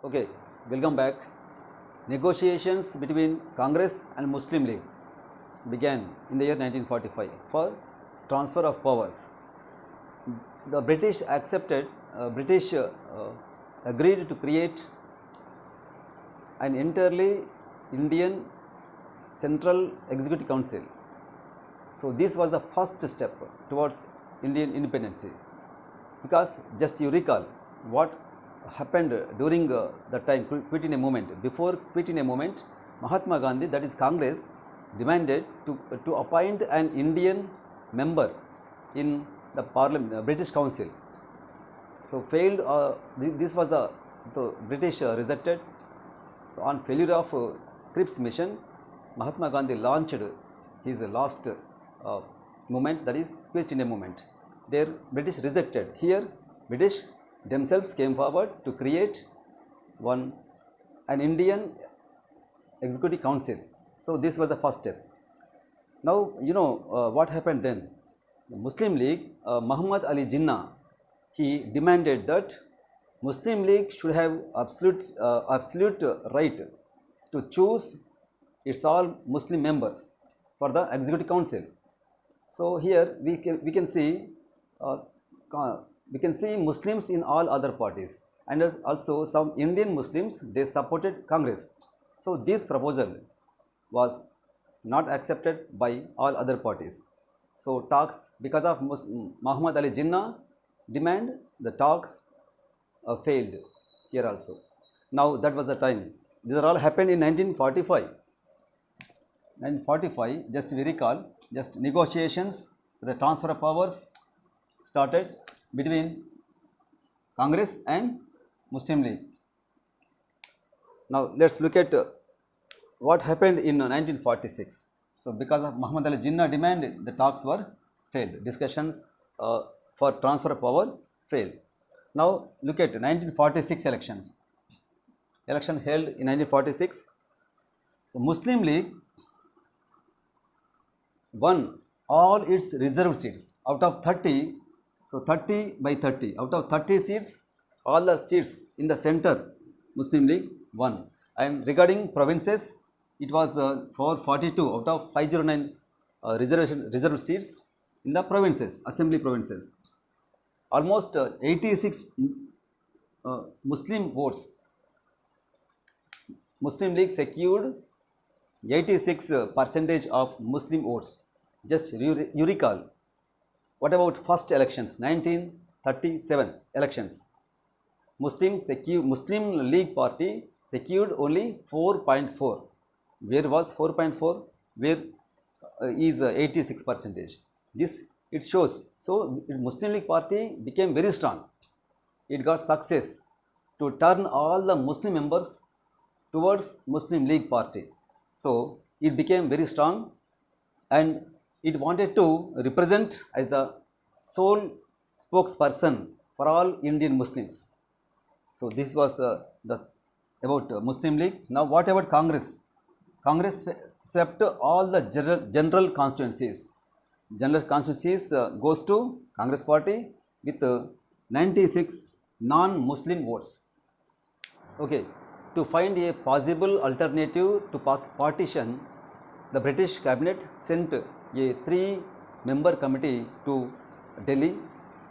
Okay, welcome back. Negotiations between Congress and Muslim League began in the year 1945 for transfer of powers. The British agreed to create an entirely Indian Central Executive Council. So this was the first step towards Indian independence, because just you recall what happened during the time Quit India movement. Before Quit India movement, Mahatma Gandhi, that is Congress, demanded to appoint an Indian member in the Parliament, British Council. So failed. This was the British rejected. On failure of Cripps mission, Mahatma Gandhi launched his last movement, that is Quit India movement. There British rejected. Here British themselves came forward to create an Indian Executive Council. So this was the first step. Now what happened then. The Muslim League, Muhammad Ali Jinnah, he demanded that Muslim League should have absolute right to choose its all Muslim members for the Executive Council. So here we can see Muslims in all other parties, and also some Indian Muslims, they supported Congress. So this proposal was not accepted by all other parties. So talks, because of Muhammad Ali Jinnah demand, the talks failed here also. Now that was the time. These are all happened in 1945. 1945, just we recall, just negotiations, the transfer of powers started between Congress and Muslim League. Now let's look at what happened in 1946. So because of Muhammad Ali Jinnah demand, the talks were failed. Discussions for transfer of power failed. Now look at 1946 elections. Election held in 1946. So Muslim League won all its reserved seats out of 30. So 30 by 30, out of 30 seats, all the seats in the center Muslim League won. And regarding provinces, it was 442 out of 509 reserved seats in the provinces, assembly provinces. Almost 86 Muslim votes. Muslim League secured 86% of Muslim votes. Just you recall. What about first elections, 1937 elections? Muslim League party secured only 4.4. Where was 4.4? Where is 86%? This it shows. So Muslim League party became very strong. It got success to turn all the Muslim members towards Muslim League party. So it became very strong, and it wanted to represent as the sole spokesperson for all Indian Muslims. So this was the about Muslim League. Now what about Congress? Congress swept all the general constituencies. General constituencies goes to Congress party with 96 non-Muslim votes. Okay, to find a possible alternative to partition, the British cabinet sent a 3-member committee to Delhi.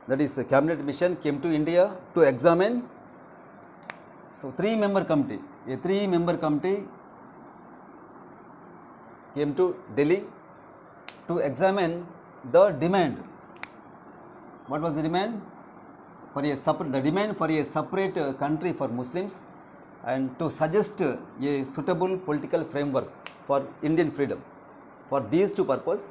That is, a cabinet mission came to India to examine. So 3-member committee, a 3-member committee came to Delhi to examine the demand. What was the demand? The demand for a separate country for Muslims, and to suggest a suitable political framework for Indian freedom. For these two purposes,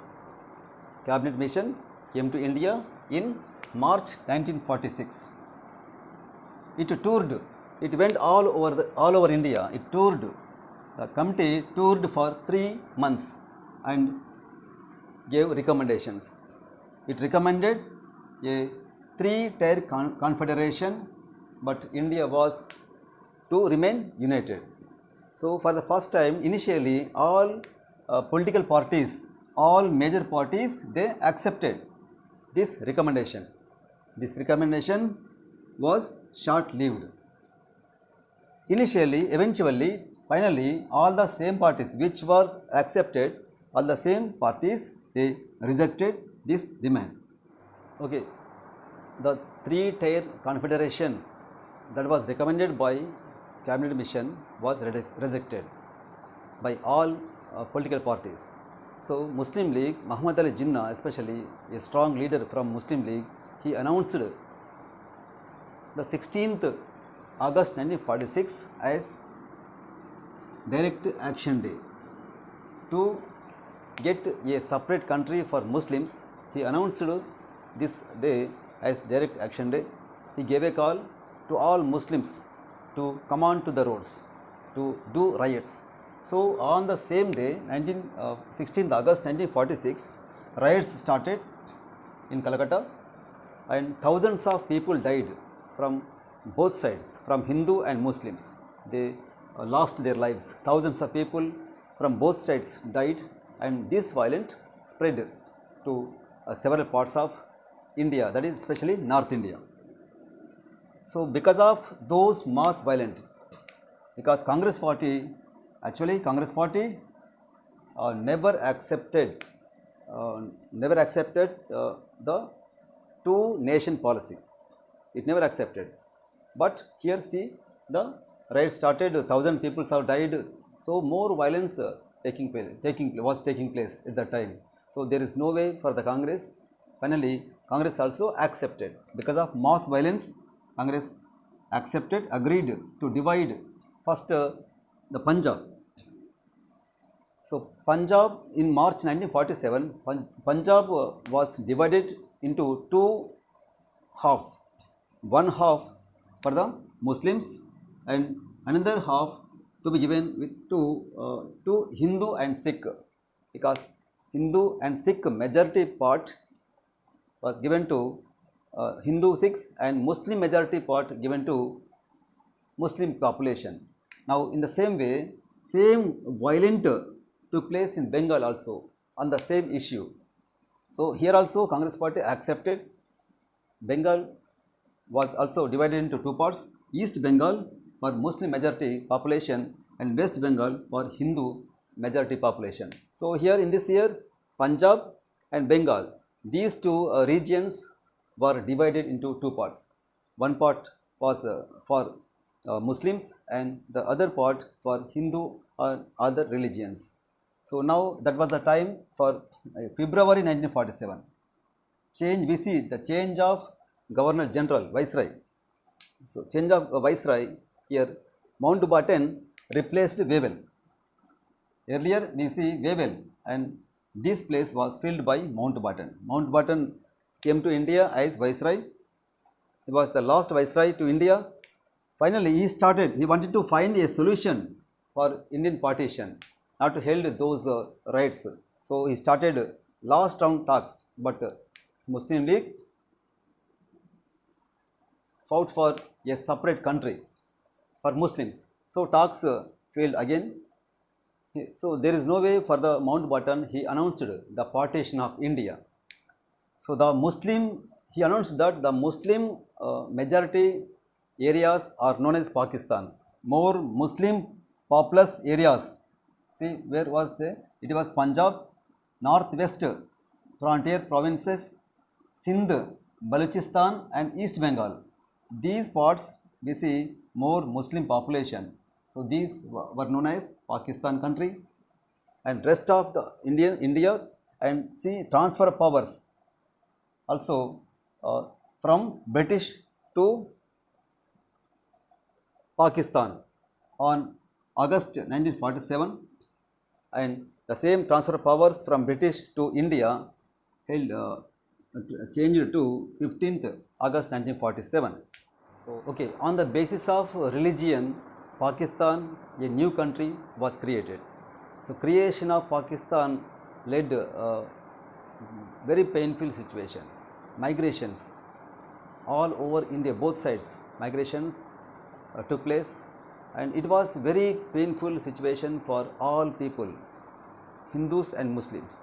cabinet mission came to India in March 1946. It went all over India. The committee toured for 3 months and gave recommendations. It recommended a 3-tier confederation, but India was to remain united. So for the first time, initially all political parties, all major parties, they accepted this recommendation. This recommendation was short-lived. initially, eventually, finally, all the same parties which was accepted, all the same parties, they rejected this demand. Okay, the three-tier confederation that was recommended by cabinet mission was rejected by all political parties. So Muslim League, Muhammad Ali Jinnah, especially a strong leader from Muslim League, he announced the 16th August 1946 as Direct Action Day. To get a separate country for Muslims, he announced this day as Direct Action Day. He gave a call to all Muslims to come on to the roads to do riots. So on the same day, 16th August 1946, riots started in Calcutta and thousands of people died from both sides, from Hindu and Muslims. They lost their lives. Thousands of people from both sides died, and this violence spread to several parts of India, that is especially North India. So because of those mass violence, because Congress Party never accepted the two nation policy. It never accepted. But here see, the riot started, 1,000 people have died, so more violence was taking place at that time. So there is no way for the Congress. Finally, Congress also accepted. Because of mass violence, Congress accepted, agreed to divide first the Punjab. So Punjab, in March 1947, Punjab was divided into two halves. One half for the Muslims and another half to be given to Hindu and Sikh, because Hindu and Sikh majority part was given to Hindu Sikhs and Muslim majority part given to Muslim population. Now in the same way, same violent took place in Bengal also on the same issue. So here also Congress Party accepted. Bengal was also divided into two parts: East Bengal for Muslim majority population and West Bengal for Hindu majority population. So here in this year, Punjab and Bengal, these two regions were divided into two parts. One part was for Muslims and the other part for Hindu or other religions. So now that was the time for February 1947. Change, we see the change of Governor General, Viceroy. So change of Viceroy here, Mountbatten replaced Wavell. Earlier we see Wavell and this place was filled by Mountbatten. Mountbatten came to India as Viceroy. He was the last Viceroy to India. Finally he wanted to find a solution for Indian partition, not to hold those rights. So he started last round talks, but Muslim League fought for a separate country for Muslims. So talks failed again. So there is no way for the Mountbatten. He announced the partition of India. So he announced that the Muslim majority areas are known as Pakistan. More Muslim populous areas. See, where was there? It was Punjab, northwest frontier provinces, Sindh, Balochistan and East Bengal. These parts we see more Muslim population. So these were known as Pakistan country, and rest of the India, and see transfer of powers also from British to Pakistan on August 1947, and the same transfer of powers from British to India held changed to 15th August 1947. So okay, on the basis of religion, Pakistan, a new country was created. So creation of Pakistan led very painful situation. Migrations all over India, both sides, migrations took place, and it was very painful situation for all people, Hindus and Muslims.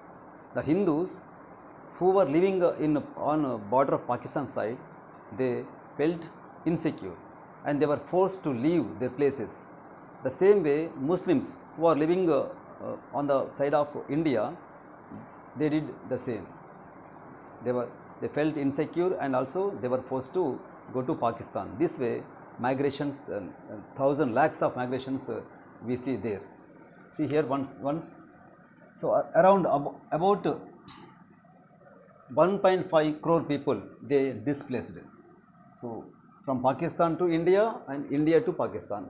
The Hindus who were living on border of Pakistan side, they felt insecure. and they were forced to leave their places. The same way Muslims who are living on the side of India, they did the same. They felt insecure and also they were forced to go to Pakistan. This way migrations, thousand lakhs of migrations we see there. See here once. So around about 1.5 crore people they displaced. So from Pakistan to India and India to Pakistan.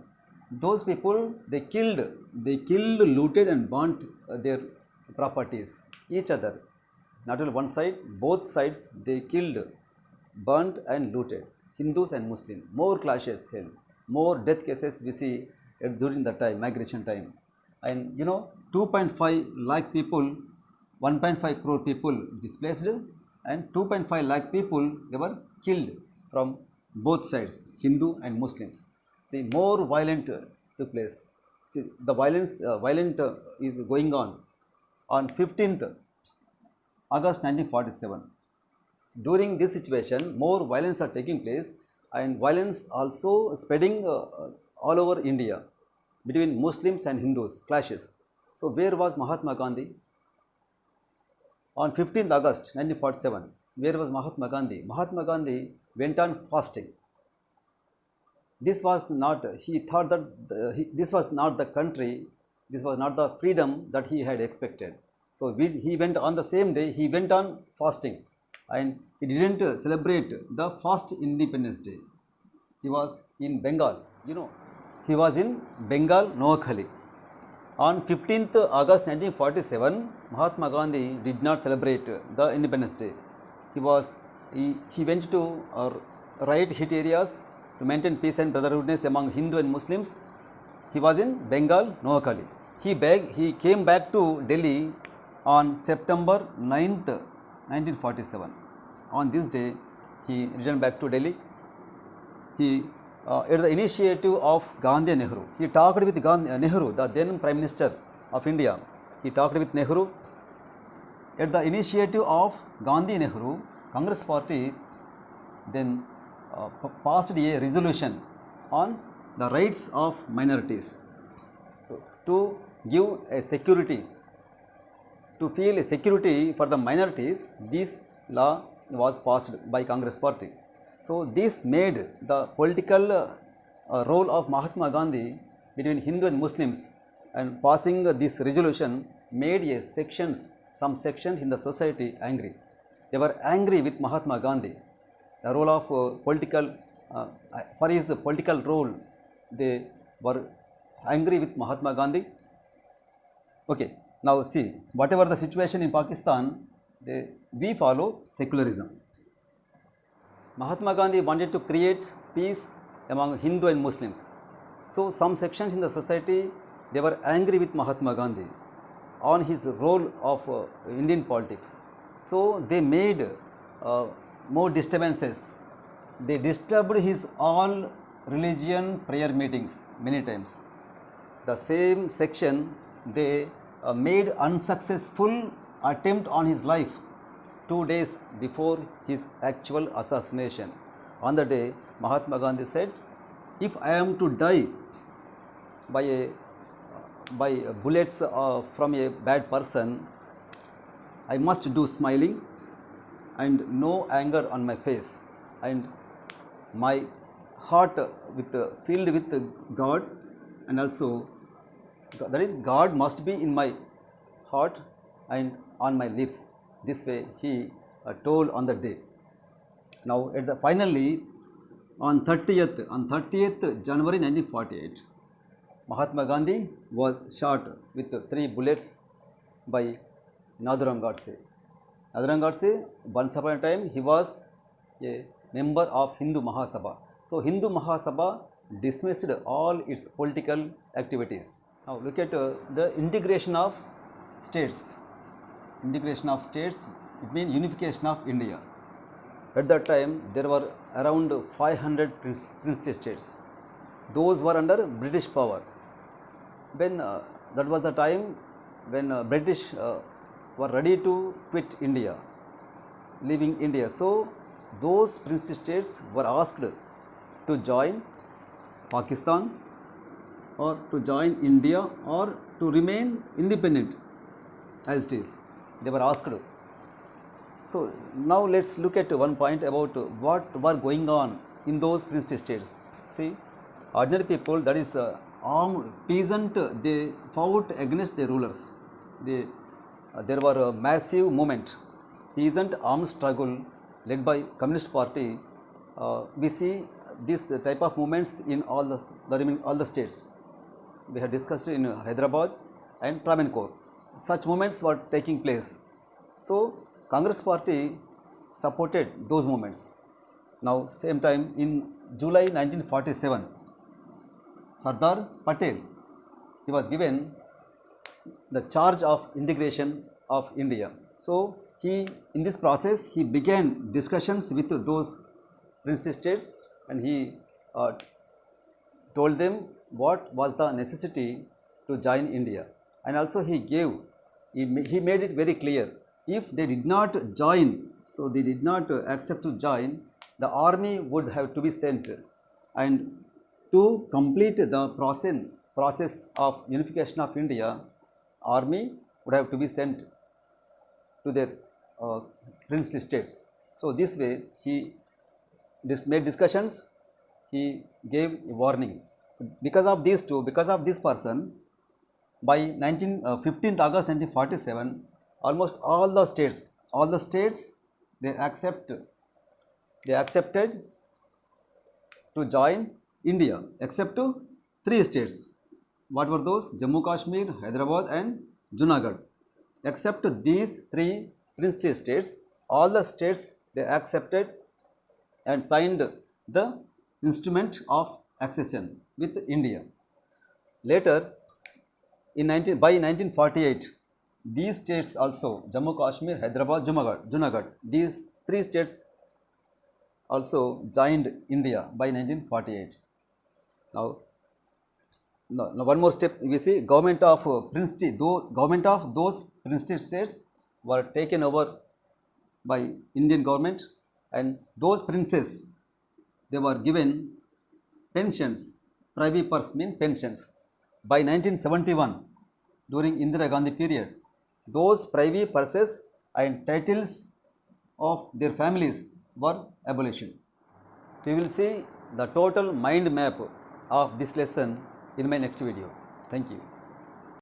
Those people they killed, looted and burnt their properties, each other. Not only one side, both sides they killed, burnt and looted. Hindus and Muslims. More clashes held, more death cases we see during the time, migration time. And 2.5 lakh people, 1.5 crore people displaced and 2.5 lakh people they were killed from both sides, Hindu and Muslims. See, more violent took place. See, the violence is going on 15th August 1947. So, during this situation, more violence are taking place and violence also spreading all over India between Muslims and Hindus, clashes. So, where was Mahatma Gandhi? On 15th August 1947, where was Mahatma Gandhi? Mahatma Gandhi went on fasting. This was not, he thought that this was not the country, this was not the freedom that he had expected. So, he went on the same day, he went on fasting and he did not celebrate the first Independence Day. He was in Bengal, he was in Bengal, Noakhali. On 15th August 1947, Mahatma Gandhi did not celebrate the Independence Day. He went to riot hit areas to maintain peace and brotherhoodness among Hindu and Muslims. He was in Bengal, Noakhali. He came back to Delhi on September 9th, 1947. On this day, he returned back to Delhi. At the initiative of Gandhi and Nehru, he talked with Nehru, the then Prime Minister of India. He talked with Nehru. At the initiative of Gandhi and Nehru, Congress Party then passed a resolution on the rights of minorities. So, to give a security, to feel a security for the minorities, this law was passed by Congress Party. So, this made the political role of Mahatma Gandhi between Hindu and Muslims, and passing this resolution made some sections in the society angry. They were angry with Mahatma Gandhi. The role of for his political role, they were angry with Mahatma Gandhi. Okay, now see, whatever the situation in Pakistan, we follow secularism. Mahatma Gandhi wanted to create peace among Hindu and Muslims. So, some sections in the society, they were angry with Mahatma Gandhi on his role of Indian politics. So, they made more disturbances. They disturbed his all religion prayer meetings many times. The same section, they made unsuccessful attempt on his life 2 days before his actual assassination. On the day, Mahatma Gandhi said, if I am to die by bullets from a bad person, I must do smiling and no anger on my face, and my heart filled with God, and also that is God must be in my heart and on my lips. This way he told on the day. Now finally on 30th January 1948, Mahatma Gandhi was shot with 3 bullets by Nathuram Godse. Nathuram Godse, once upon a time, he was a member of Hindu Mahasabha. So, Hindu Mahasabha dismissed all its political activities. Now, look at the integration of states. Integration of states, it means unification of India. At that time, there were around 500 princely states. Those were under British power. When that was the time when British were ready to quit India, leaving India. So, those princely states were asked to join Pakistan or to join India or to remain independent as it is. They were asked. So now let's look at one point about what were going on in those princely states. See, ordinary people, that is armed peasant, they fought against the rulers. There were a massive movement, peasant armed struggle led by Communist Party. We see this type of movements in all the states. We had discussed in Hyderabad and Travancore. Such movements were taking place. So Congress Party supported those movements. Now same time in July 1947, Sardar Patel, he was given the charge of integration of India. So in this process he began discussions with those princely states, and he told them what was the necessity to join India, and also he made it very clear, if they did not join, so they did not accept to join, the army would have to be sent, and to complete the process of unification of India, army would have to be sent to their princely states. So this way he made discussions, he gave a warning. So because of these two, because of this person, by 15th August 1947, almost all the states they accepted to join India, except to 3 states. What were those? Jammu Kashmir, Hyderabad and Junagadh. Except these 3 princely states, all the states they accepted and signed the instrument of accession with India. Later, by 1948, these states also, Jammu Kashmir, Hyderabad, Junagadh, these 3 states also joined India by 1948. Now one more step, we see government of those princely states were taken over by Indian government, and those princes, they were given pensions, privy purse mean pensions. By 1971, during Indira Gandhi period, those privy purses and titles of their families were abolished. We will see the total mind map of this lesson in my next video. Thank you.